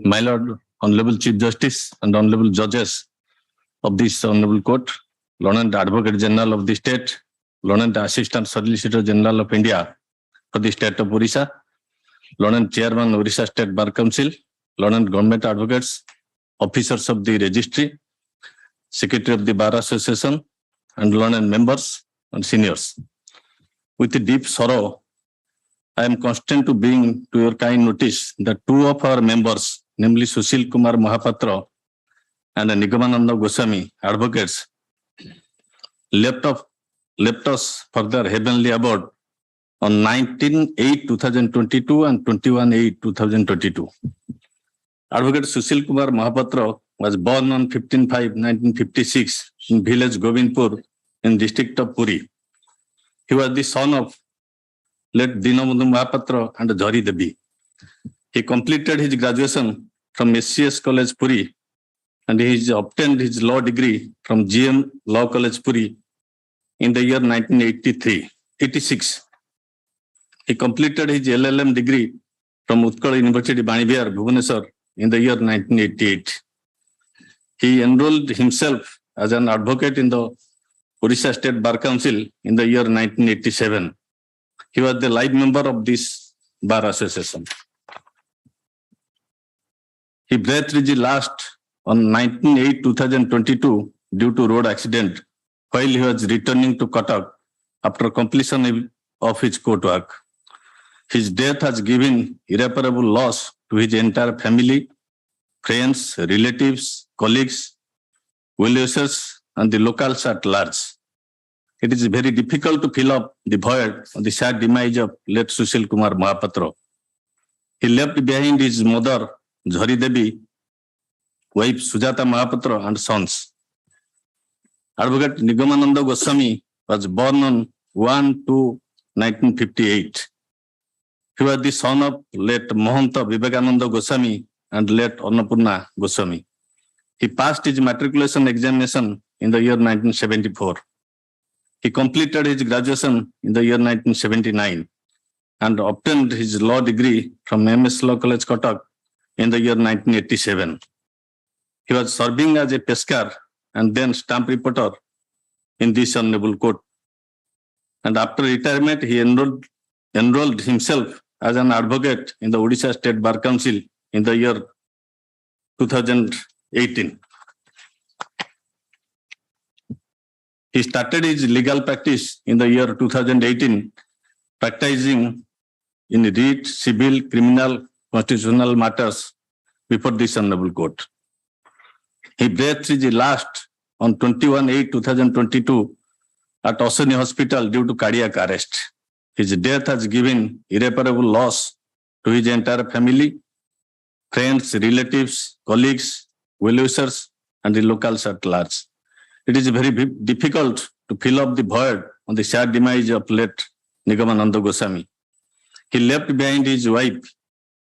My Lord, Honorable Chief Justice and Honorable Judges of this Honorable Court, Learned Advocate General of the State, Learned Assistant Solicitor General of India for the State of Orissa, Learned Chairman Orissa State Bar Council, Learned Government Advocates, Officers of the Registry, Secretary of the Bar Association, and learned members and seniors. With deep sorrow, I am constrained to bring to your kind notice that two of our members, namely Sushil Kumar Mahapatra and Nigamananda Goswami, advocates, left us for their heavenly abode on 19/8/2022 and 21/8/2022. Advocate Sushil Kumar Mahapatra was born on 15/5/1956 in village Govindpur in district of Puri. He was the son of late Dinabandhu Mahapatra and Jari Devi. He completed his graduation from SCS College Puri and he obtained his law degree from GM Law College Puri in the year 1986. He completed his LLM degree from Utkal University Banibihar, Bhubaneswar in the year 1988. He enrolled himself as an advocate in the Orissa State Bar Council in the year 1987. He was the live member of this Bar Association. He breathed his last on 19/8/2022 due to road accident while he was returning to Cuttack after completion of his court work. His death has given irreparable loss to his entire family, friends, relatives, colleagues, well-wishers, and the locals at large. It is very difficult to fill up the void of the sad demise of late Sushil Kumar Mahapatra. He left behind his mother, Jari Devi, wife Sujata Mahapatra, and sons. Advocate Nigamananda Goswami was born on 1/2/1958. He was the son of late Mahanta Vivekananda Goswami and late Annapurna Goswami. He passed his matriculation examination in the year 1974. He completed his graduation in the year 1979 and obtained his law degree from MS Law College, Cuttack in the year 1987. He was serving as a Peskar and then stamp reporter in this honorable court. And after retirement, he enrolled himself as an advocate in the Odisha State Bar Council in the year 2018. He started his legal practice in the year 2018, practicing in writ, civil, criminal, constitutional matters before this honorable court. He breathed his last on 21/8/2022 at Osani Hospital due to cardiac arrest. His death has given irreparable loss to his entire family, friends, relatives, colleagues, well-wishers, and the locals at large. It is very difficult to fill up the void on the sad demise of late Nigamananda Goswami. He left behind his wife,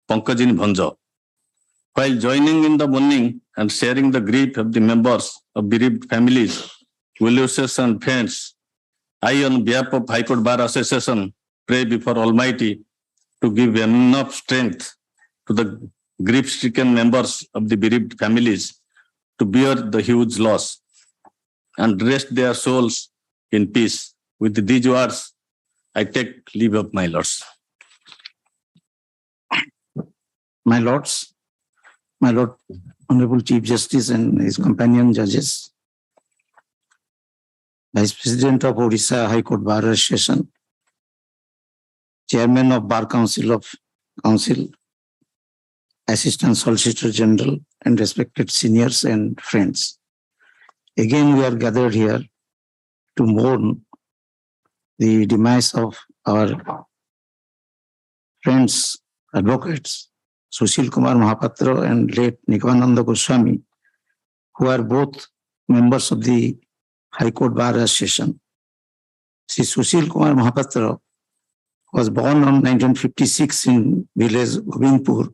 Pankajini Bhanja. While joining in the mourning and sharing the grief of the members of bereaved families, well-wishers, and friends, I, on behalf of High Court Bar Association, pray before Almighty to give enough strength to the grief-stricken members of the bereaved families to bear the huge loss and rest their souls in peace. With these words, I take leave of my lords. My lords, my Lord Honorable Chief Justice and his companion judges, Vice President of Orissa High Court Bar Association, Chairman of Bar Council, Assistant Solicitor General, and respected seniors and friends. Again, we are gathered here to mourn the demise of our friends, advocates, Sushil Kumar Mahapatra and late Nigamananda Goswami, who are both members of the High Court Bar Association. Sri Sushil Kumar Mahapatra was born on 1956 in village Govindpur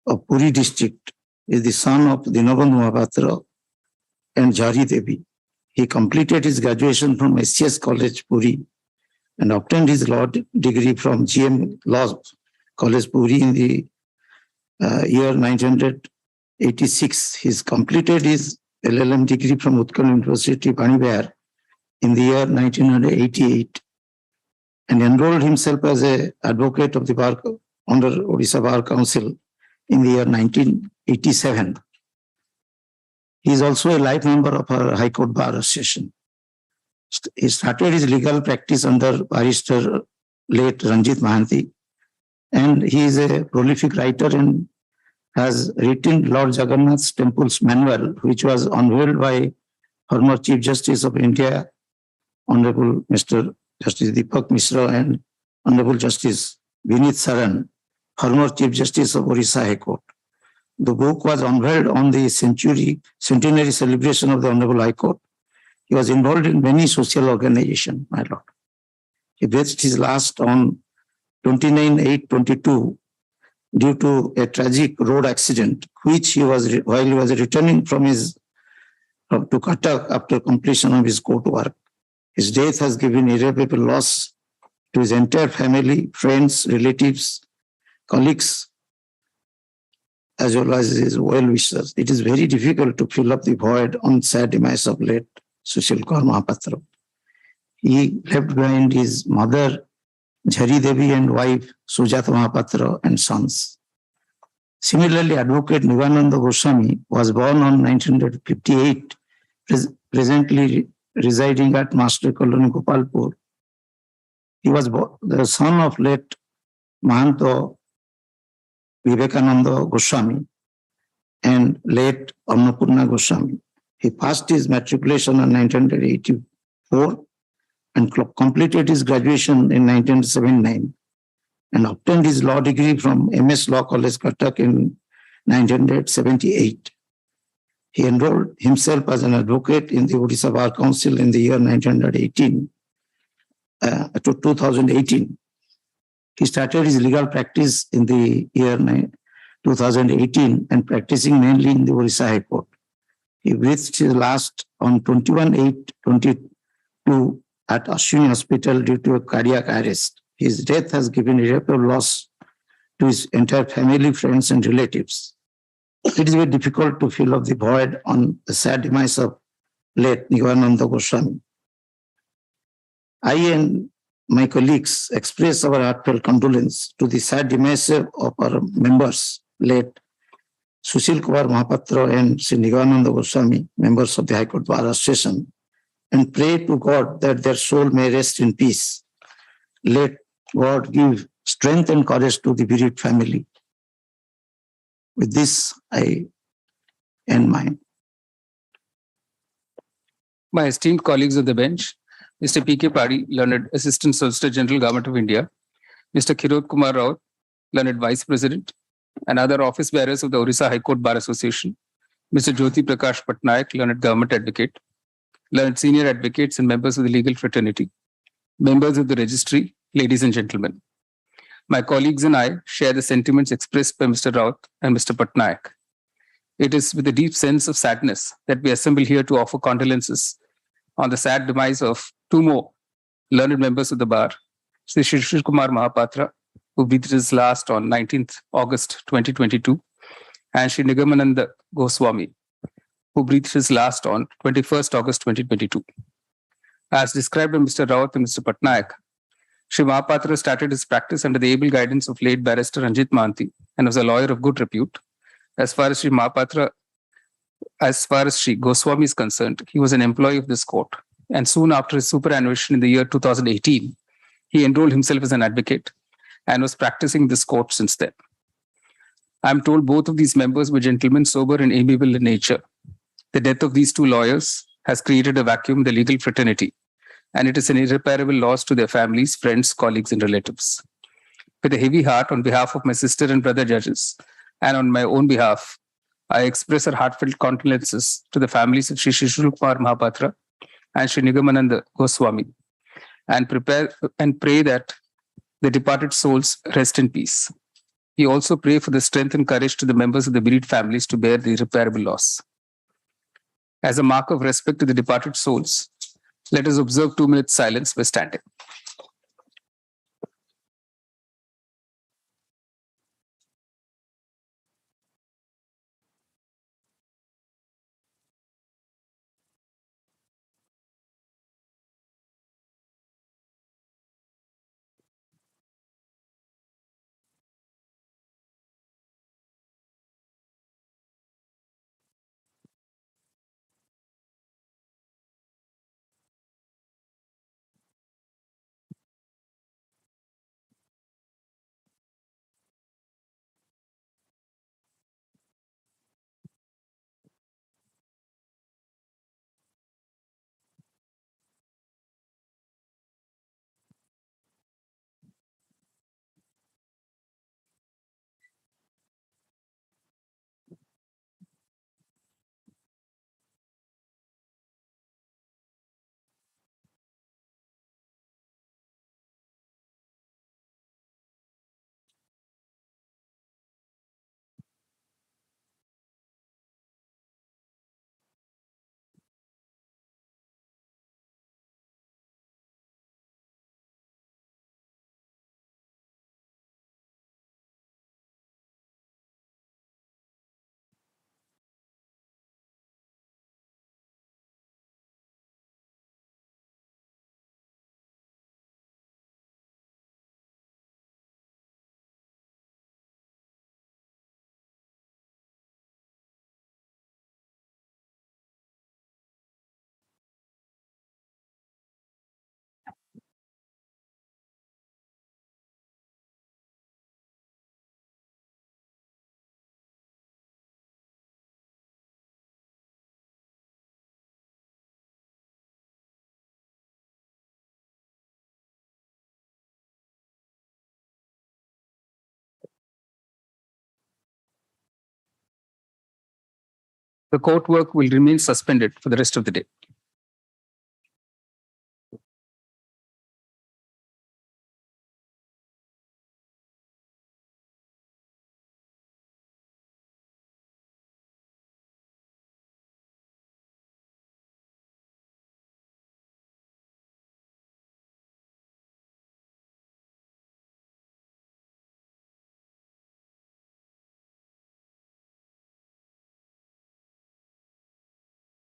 of Puri district. He is the son of Dinabandhu Mahapatra and Jari Devi. He completed his graduation from SCS College Puri and obtained his law degree from GM Law College, Puri in the year 1986. He completed his LLM degree from Utkal University, Banibihar in the year 1988 and enrolled himself as an advocate of the bar under Odisha Bar Council in the year 1987. He is also a life member of our High Court Bar Association. He started his legal practice under barrister late Ranjit Mahanti, and he is a prolific writer and has written Lord Jagannath's Temple's Manual, which was unveiled by former Chief Justice of India, Honorable Mr. Justice Deepak Misra and Honorable Justice Vinit Saran, former Chief Justice of Orissa High Court. The book was unveiled on the centenary celebration of the Honorable High Court. He was involved in many social organizations, my lord. He breathed his last on 29/8/22 due to a tragic road accident, which while he was returning from to Cuttack after completion of his court work. His death has given irreparable loss to his entire family, friends, relatives, colleagues, as well as his well-wishers. It is very difficult to fill up the void on sad demise of late Sushil Kumar Mahapatra. He left behind his mother, Jhari Devi, and wife, Sujata Mahapatra, and sons. Similarly, Advocate Nivananda Goswami was born on 1958, presently residing at Master Colony, Gopalpur. He was the son of late Mahanto Vivekananda Goswami and late Annapurna Goswami. He passed his matriculation in 1984 and completed his graduation in 1979 and obtained his law degree from MS Law College, Cuttack in 1978. He enrolled himself as an advocate in the Odisha Bar Council in the year 2018. He started his legal practice in the year 2018 and practicing mainly in the Odisha High Court. He breathed his last on 21/8/22 at Ashwini Hospital due to a cardiac arrest. His death has given irreparable loss to his entire family, friends, and relatives. It is very difficult to fill up the void on the sad demise of late Nivananda Goswami. I and my colleagues express our heartfelt condolence to the sad demise of our members, late Sushil Kumar Mahapatra and Sri Nivananda Goswami, members of the High Court Bar Association, and pray to God that their soul may rest in peace. Let God give strength and courage to the bereaved family. With this, I end my. My esteemed colleagues of the bench, Mr. P.K. Padi, Learned Assistant Solicitor General, Government of India, Mr. Kirot Kumar Rao, Learned Vice President, and other office bearers of the Orissa High Court Bar Association, Mr. Jyoti Prakash Patnaik, Learned Government Advocate, Learned Senior Advocates and members of the legal fraternity, members of the registry, ladies and gentlemen. My colleagues and I share the sentiments expressed by Mr. Raut and Mr. Patnaik. It is with a deep sense of sadness that we assemble here to offer condolences on the sad demise of two more learned members of the bar, Sri Sushil Kumar Mahapatra, who breathed his last on 19th August 2022, and Sri Nigamananda Goswami, who breathed his last on 21st August 2022. As described by Mr. Raut and Mr. Patnaik, Sri Mahapatra started his practice under the able guidance of late barrister Ranjit Mahanti and was a lawyer of good repute. As far as Sri Goswami is concerned, he was an employee of this court. And soon after his superannuation in the year 2018, he enrolled himself as an advocate and was practicing this court since then. I am told both of these members were gentlemen, sober and amiable in nature. The death of these two lawyers has created a vacuum in the legal fraternity, and it is an irreparable loss to their families, friends, colleagues, and relatives. With a heavy heart, on behalf of my sister and brother judges, and on my own behalf, I express our heartfelt condolences to the families of Sri Sushil Kumar Mahapatra and Sri Nigamananda Goswami, and pray that the departed souls rest in peace. We also pray for the strength and courage to the members of the bereaved families to bear the irreparable loss. As a mark of respect to the departed souls, let us observe 2 minutes silence by standing. The court work will remain suspended for the rest of the day.